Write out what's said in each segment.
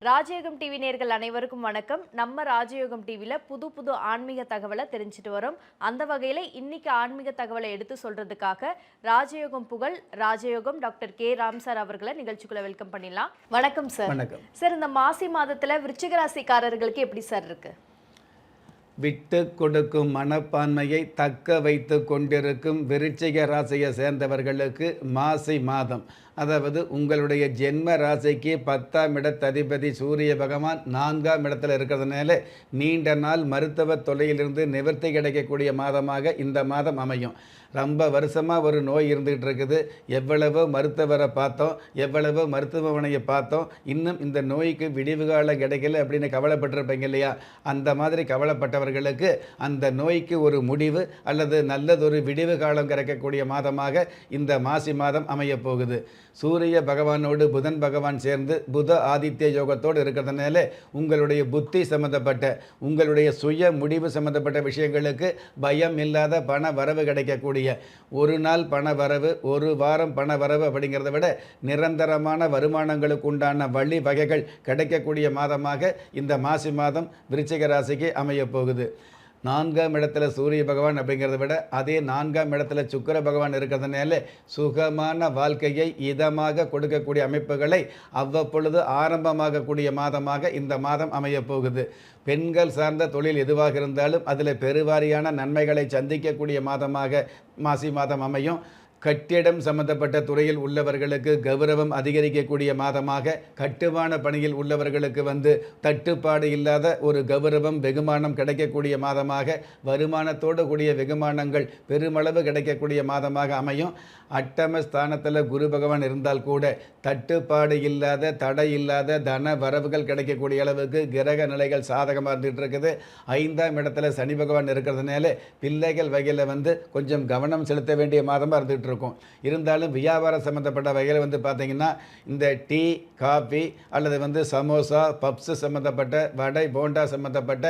ராஜயோகம் டிவி நேயர்கள் அனைவருக்கும் வணக்கம். நம்ம ராஜயோகம் டிவில புது புது ஆன்மீக தகவலை தெரிஞ்சுட்டு வரோம். அந்த வகையில இன்னைக்கு ஆன்மீக தகவலை எடுத்து சொல்றதுக்காக ராஜயோகம் புகழ் ராஜயோகம் டாக்டர் கே ராம் சார் அவர்களை நிகழ்ச்சிக்குள்ள வெல்கம் பண்ணிடலாம். வணக்கம் சார். வணக்கம் சார், இந்த மாசி மாதத்துல விருச்சிக ராசிக்காரர்களுக்கு எப்படி சார் இருக்கு? விட்டு கொடுக்கும் மனப்பான்மையை தக்க வைத்து கொண்டிருக்கும் விருச்சிக ராசியை சேர்ந்தவர்களுக்கு மாசி மாதம், அதாவது உங்களுடைய ஜென்ம ராசிக்கு 10ஆம் இடத்ததிபதி சூரிய பகவான் 4ஆம் இடத்துல இருக்கிறதுனால நீண்ட நாள் மருத்துவ தொல்லையிலிருந்து நிவர்த்தி கிடைக்கக்கூடிய மாதமாக இந்த மாதம் அமையும். ரொம்ப வருஷமாக ஒரு நோய் இருந்துகிட்டு இருக்குது. எவ்வளவோ மருத்துவரை பார்த்தோம், எவ்வளவோ மருத்துவமனையை பார்த்தோம், இன்னும் இந்த நோய்க்கு விடிவு காலம் கிடைக்கல அப்படின்னு கவலைப்பட்டிருப்பீங்க இல்லையா? அந்த மாதிரி கவலைப்பட்டவர்களுக்கு அந்த நோய்க்கு ஒரு முடிவு அல்லது நல்லதொரு விடிவு காலம் கிடைக்கக்கூடிய மாதமாக இந்த மாசி மாதம் அமையப் போகுது. சூரிய பகவானோடு புதன் பகவான் சேர்ந்து புத ஆதித்ய யோகத்தோடு இருக்கிறதுனால உங்களுடைய புத்தி சம்மந்தப்பட்ட உங்களுடைய சுய முடிவு சம்மந்தப்பட்ட விஷயங்களுக்கு பயம் இல்லாத பண வரவு கிடைக்கக்கூடிய ஒரு நாள் பண வரவு, ஒரு வாரம் பண வரவு அப்படிங்கிறத விட நிரந்தரமான வருமானங்களுக்கு உண்டான வழி வகைகள் கிடைக்கக்கூடிய மாதமாக இந்த மாசி மாதம் விருச்சிக ராசிக்கு அமைய போகுது. 4ஆம் இடத்துல சூரிய பகவான் அப்படிங்கிறத விட அதே 4ஆம் இடத்துல சுக்கிர பகவான் இருக்கிறதுனால சுகமான வாழ்க்கையை இதமாக கொடுக்கக்கூடிய அமைப்புகளை அவ்வப்பொழுது ஆரம்பமாகக்கூடிய மாதமாக இந்த மாதம் அமைய போகுது. பெண்கள் சார்ந்த தொழில் எதுவாக இருந்தாலும் அதில் பெருவாரியான நன்மைகளை சந்திக்கக்கூடிய மாதமாக மாசி மாதம் அமையும். கட்டிடம் சம்பந்தப்பட்ட துறையில் உள்ளவர்களுக்கு கௌரவம் அதிகரிக்கக்கூடிய மாதமாக, கட்டுமான பணியில் உள்ளவர்களுக்கு தட்டுப்பாடு இல்லாத ஒரு கௌரவம் வெகுமானம் கிடைக்கக்கூடிய மாதமாக, வருமானத்தோடு கூடிய வெகுமானங்கள் பெருமளவு கிடைக்கக்கூடிய மாதமாக அமையும். அட்டம ஸ்தானத்தில் குரு பகவான் இருந்தால் கூட தட்டுப்பாடு இல்லாத தடை இல்லாத தன வரவுகள் கிடைக்கக்கூடிய அளவுக்கு கிரக நிலைகள் சாதகமாக இருந்துகிட்டு இருக்குது. 5ஆம் இடத்துல சனி பகவான் இருக்கிறதுனால பிள்ளைகள் வகையில் கொஞ்சம் கவனம் செலுத்த வேண்டிய மாதமாக இருந்துகிட்டு இருக்கும். இருந்தாலும் வியாபாரம் சம்மந்தப்பட்ட வகையில் பார்த்தீங்கன்னா இந்த டீ காஃபி அல்லது சமோசா பப்ஸு சம்மந்தப்பட்ட வடை போண்டா சம்மந்தப்பட்ட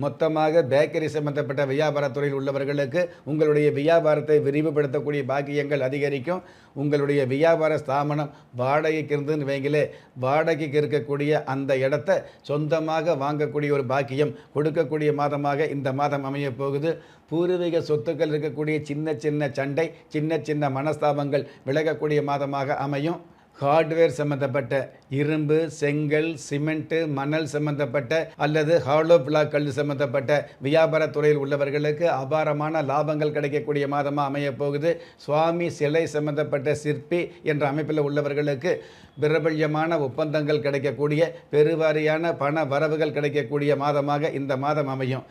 மொத்தமாக பேக்கரி சம்மந்தப்பட்ட வியாபாரத்துறையில் உள்ளவர்களுக்கு உங்களுடைய வியாபாரத்தை விரிவுபடுத்தக்கூடிய பாக்கியங்கள் அதிகரிக்கும். உங்களுடைய வியாபார ஸ்தாபனம் வாடகைக்கு இருந்துன்னு வைங்களே, வாடகைக்கு இருக்கக்கூடிய அந்த இடத்த சொந்தமாக வாங்கக்கூடிய ஒரு பாக்கியம் கொடுக்கக்கூடிய மாதமாக இந்த மாதம் அமைய போகுது. பூர்வீக சொத்துக்கள் இருக்கக்கூடிய சின்ன சின்ன சண்டை, சின்ன சின்ன மனஸ்தாபங்கள் விலகக்கூடிய மாதமாக அமையும். ஹார்ட்வேர் சம்மந்தப்பட்ட இரும்பு, செங்கல், சிமெண்ட்டு, மணல் சம்மந்தப்பட்ட அல்லது ஹாலோ பிளாக் கல் சம்மந்தப்பட்ட வியாபாரத்துறையில் உள்ளவர்களுக்கு அபாரமான லாபங்கள் கிடைக்கக்கூடிய மாதமாக அமைய போகுது. சுவாமி சிலை சம்மந்தப்பட்ட சிற்பி என்ற அமைப்பில் உள்ளவர்களுக்கு பிரபல்யமான ஒப்பந்தங்கள் கிடைக்கக்கூடிய பெருவாரியான பண வரவுகள் கிடைக்கக்கூடிய மாதமாக இந்த மாதம் அமையும்.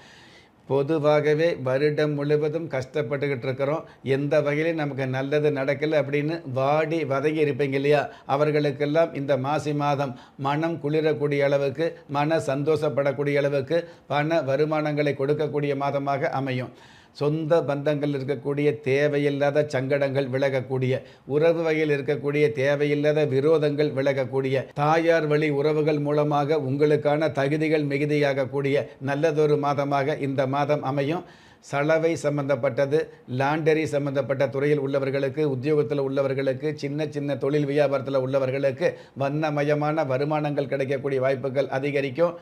பொதுவாகவே வருடம் முழுவதும் கஷ்டப்பட்டுக்கிட்டு இருக்கிறோம், எந்த வகையிலும் நமக்கு நல்லது நடக்கலை அப்படின்னு வாடி வதங்கி இருப்பீங்க இல்லையா? அவர்களுக்கெல்லாம் இந்த மாசி மாதம் மனம் குளிரக்கூடிய அளவுக்கு, மன சந்தோஷப்படக்கூடிய அளவுக்கு பண வருமானங்களை கொடுக்கக்கூடிய மாதமாக அமையும். சொந்த பந்தங்கள் இருக்கக்கூடிய தேவையில்லாத சங்கடங்கள் விலகக்கூடிய, உறவு வகையில் இருக்கக்கூடிய தேவையில்லாத விரோதங்கள் விலகக்கூடிய, தாயார் வழி உறவுகள் மூலமாக உங்களுக்கான தகுதிகள் மிகுதியாகக்கூடிய நல்லதொரு மாதமாக இந்த மாதம் அமையும். சலவை சம்பந்தப்பட்டது, லாண்டரி சம்பந்தப்பட்ட துறையில் உள்ளவர்களுக்கு, உத்தியோகத்தில் உள்ளவர்களுக்கு, சின்ன சின்ன தொழில் வியாபாரத்தில் உள்ளவர்களுக்கு வண்ணமயமான வருமானங்கள் கிடைக்கக்கூடிய வாய்ப்புகள் அதிகரிக்கும்.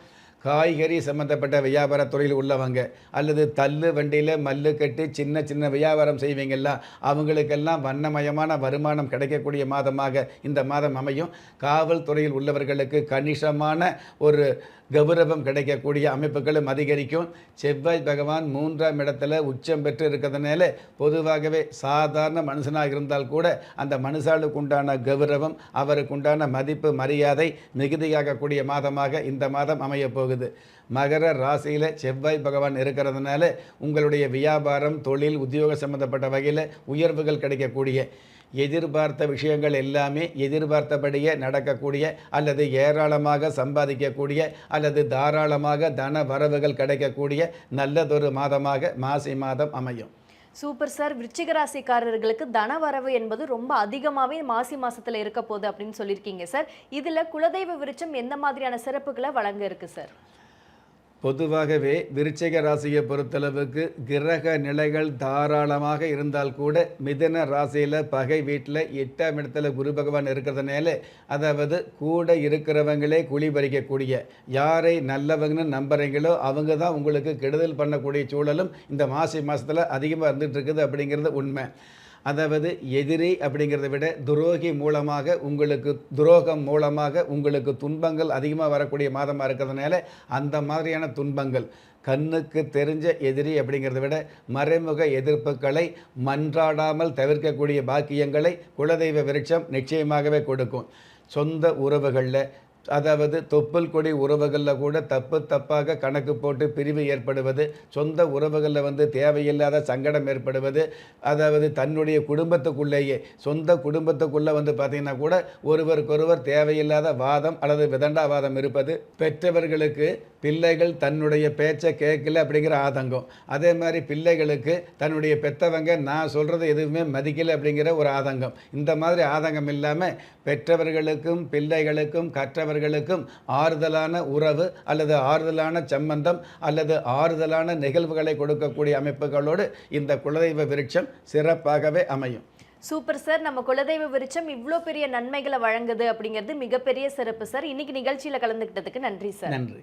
காய்கறி சம்மந்தப்பட்ட வியாபார தொழில் உள்ளவங்க அல்லது தள்ளு வண்டியில் மல்லு கட்டி சின்ன சின்ன வியாபாரம் செய்வீங்களா, அவங்களுக்கெல்லாம் வண்ணமயமான வருமானம் கிடைக்கக்கூடிய மாதமாக இந்த மாதம் அமையும். காவல்துறையில் உள்ளவர்களுக்கு கணிசமான ஒரு கௌரவம் கிடைக்கக்கூடிய அமைப்புகளும் அதிகரிக்கும். செவ்வாய் பகவான் 3ஆம் இடத்துல உச்சம் பெற்று இருக்கிறதுனால பொதுவாகவே சாதாரண மனுஷனாக இருந்தால் கூட அந்த மனுஷாளுக்கு உண்டான கௌரவம், அவருக்கு உண்டான மதிப்பு மரியாதை மிகுதியாகக்கூடிய மாதமாக இந்த மாதம் அமைய போகுது. மகர ராசியில் செவ்வாய் பகவான் இருக்கிறதுனால உங்களுடைய வியாபாரம், தொழில், உத்தியோக சம்பந்தப்பட்ட வகையில் உயர்வுகள் கிடைக்கக்கூடிய, எதிர்பார்த்த விஷயங்கள் எல்லாமே எதிர்பார்த்தபடியே நடக்கக்கூடிய அல்லது ஏராளமாக சம்பாதிக்கக்கூடிய அல்லது தாராளமாக தன வரவுகள் கிடைக்கக்கூடிய நல்லதொரு மாதமாக மாசி மாதம் அமையும். Super sir. விருச்சிக ராசிக்காரர்களுக்கு தன வரவு என்பது ரொம்ப அதிகமாகவே மாசி மாசத்துல இருக்க போகுது அப்படின்னு சொல்லியிருக்கீங்க சார். இதுல குலதெய்வ விருட்சம் எந்த மாதிரியான சிறப்புகளை வழங்க இருக்கு சார்? பொதுவாகவே விருச்சிக ராசியை பொறுத்தளவுக்கு கிரக நிலைகள் தாராளமாக இருந்தால் கூட மிதுன ராசியில் பகை வீட்டில் 8ஆம் இடத்துல குரு பகவான் இருக்கிறதுனால, அதாவது கூட இருக்கிறவங்களே குழி பறிக்கக்கூடிய, யாரை நல்லவங்கன்னு நம்புறீங்களோ அவங்க தான் உங்களுக்கு கெடுதல் பண்ணக்கூடிய சூழலும் இந்த மாசி மாதத்தில் அதிகமாக இருந்துகிட்டு இருக்குது அப்படிங்கிறது உண்மை. அதாவது எதிரி அப்படிங்கிறத விட துரோகி மூலமாக உங்களுக்கு, துரோகம் மூலமாக உங்களுக்கு துன்பங்கள் அதிகமாக வரக்கூடிய மாதமாக இருக்கிறதுனால அந்த மாதிரியான துன்பங்கள், கண்ணுக்கு தெரிஞ்ச எதிரி அப்படிங்கிறத விட மறைமுக எதிர்ப்புகளை மன்றாடாமல் தவிர்க்கக்கூடிய பாக்கியங்களை குலதெய்வ விருட்சம் நிச்சயமாகவே கொடுக்கும். சொந்த உறவுகளில், அதாவது தொப்புள் கொடி உறவுகளில் கூட தப்பாக கணக்கு போட்டு பிரிவு ஏற்படுவது, சொந்த உறவுகளில் தேவையில்லாத சங்கடம் ஏற்படுவது, அதாவது தன்னுடைய குடும்பத்துக்குள்ளேயே, சொந்த குடும்பத்துக்குள்ளே பார்த்திங்கன்னா கூட ஒருவருக்கொருவர் தேவையில்லாத வாதம் அல்லது விதண்டாவாதம் இருப்பது, பெற்றவர்களுக்கு பிள்ளைகள் தன்னுடைய பேச்சை கேட்கல அப்படிங்கிற ஆதங்கம், அதே மாதிரி பிள்ளைகளுக்கு தன்னுடைய பெற்றவங்க நான் சொல்கிறது எதுவுமே மதிக்கலை அப்படிங்கிற ஒரு ஆதங்கம். இந்த மாதிரி ஆதங்கம் இல்லாமல் பெற்றவர்களுக்கும் பிள்ளைகளுக்கும் கற்றவர்களுக்கும் ஆறுதலான உறவு அல்லது ஆறுதலான சம்பந்தம் அல்லது ஆறுதலான நிகழ்வுகளை கொடுக்கக்கூடிய அமைப்புகளோடு இந்த குலதெய்வ விருட்சம் சிறப்பாகவே அமையும். Super sir. நம்ம குலதெய்வ விருட்சம் இவ்வளோ பெரிய நன்மைகளை வழங்குது அப்படிங்கிறது மிகப்பெரிய சிறப்பு சார். இன்னைக்கு நிகழ்ச்சியில் கலந்துக்கிட்டதுக்கு நன்றி சார். நன்றி.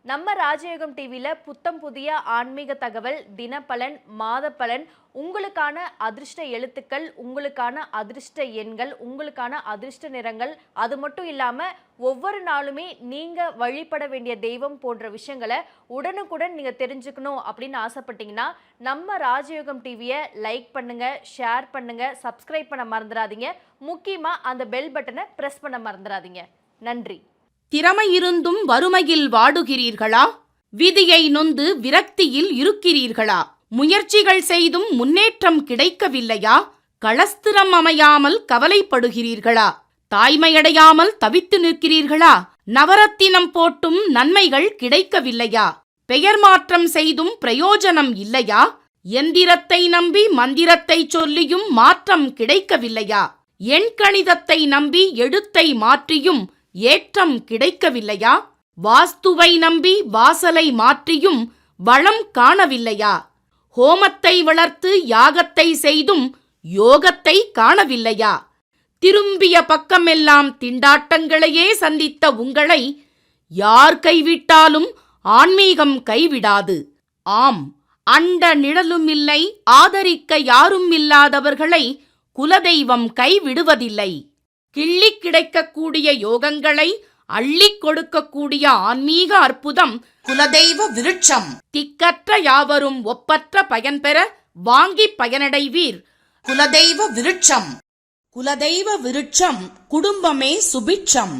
நம்ம ராஜயோகம் டிவியில் புத்தம் புதிய ஆன்மீக தகவல், தினப்பலன், மாத பலன், உங்களுக்கான அதிர்ஷ்ட எழுத்துக்கள், உங்களுக்கான அதிர்ஷ்ட எண்கள், உங்களுக்கான அதிர்ஷ்ட நிறங்கள், அது மட்டும் இல்லாமல் ஒவ்வொரு நாளுமே நீங்கள் வழிபட வேண்டிய தெய்வம் போன்ற விஷயங்களை உடனுக்குடன் நீங்கள் தெரிஞ்சுக்கணும் அப்படின்னு ஆசைப்பட்டீங்கன்னா நம்ம ராஜயோகம் டிவியை லைக் பண்ணுங்கள், ஷேர் பண்ணுங்கள், சப்ஸ்கிரைப் பண்ண மறந்துடாதீங்க. முக்கியமாக அந்த பெல் பட்டனை ப்ரெஸ் பண்ண மறந்துடாதீங்க. நன்றி. திறமை இருந்தும் வறுமையில் வாடுகிறீர்களா? விதியை நொந்து விரக்தியில் இருக்கிறீர்களா? முயற்சிகள் செய்தும் முன்னேற்றம் கிடைக்கவில்லையா? களஸ்திரம் அமையாமல் கவலைப்படுகிறீர்களா? தாய்மையடையாமல் தவித்து நிற்கிறீர்களா? நவரத்தினம் போட்டும் நன்மைகள் கிடைக்கவில்லையா? பெயர் மாற்றம் செய்தும் பிரயோஜனம் இல்லையா? எந்திரத்தை நம்பி மந்திரத்தை சொல்லியும் மாற்றம் கிடைக்கவில்லையா? எண்கணிதத்தை நம்பி எழுத்தை மாற்றியும் ஏற்றம் கிடைக்கவில்லையா? வாஸ்துவை நம்பி வாசலை மாற்றியும் வளம் காணவில்லையா? ஹோமத்தை வளர்த்து யாகத்தை செய்தும் யோகத்தை காணவில்லையா? திரும்பிய பக்கமெல்லாம் திண்டாட்டங்களையே சந்தித்த உங்களை யார் கைவிட்டாலும் ஆன்மீகம் கைவிடாது. ஆம், அண்ட நிழலுமில்லை, ஆதரிக்க யாரும் இல்லாதவர்களை குலதெய்வம் கைவிடுவதில்லை. கிள்ளி கிடைக்கக்கூடிய யோகங்களை அள்ளிக் கொடுக்கக்கூடிய ஆன்மீக அற்புதம் குலதெய்வ விருட்சம். திக்கற்ற யாவரும் ஒப்பற்ற பயன்பெற வாங்கி பயனடைவீர். குலதெய்வ விருட்சம். குலதெய்வ விருட்சம், குடும்பமே சுபிட்சம்.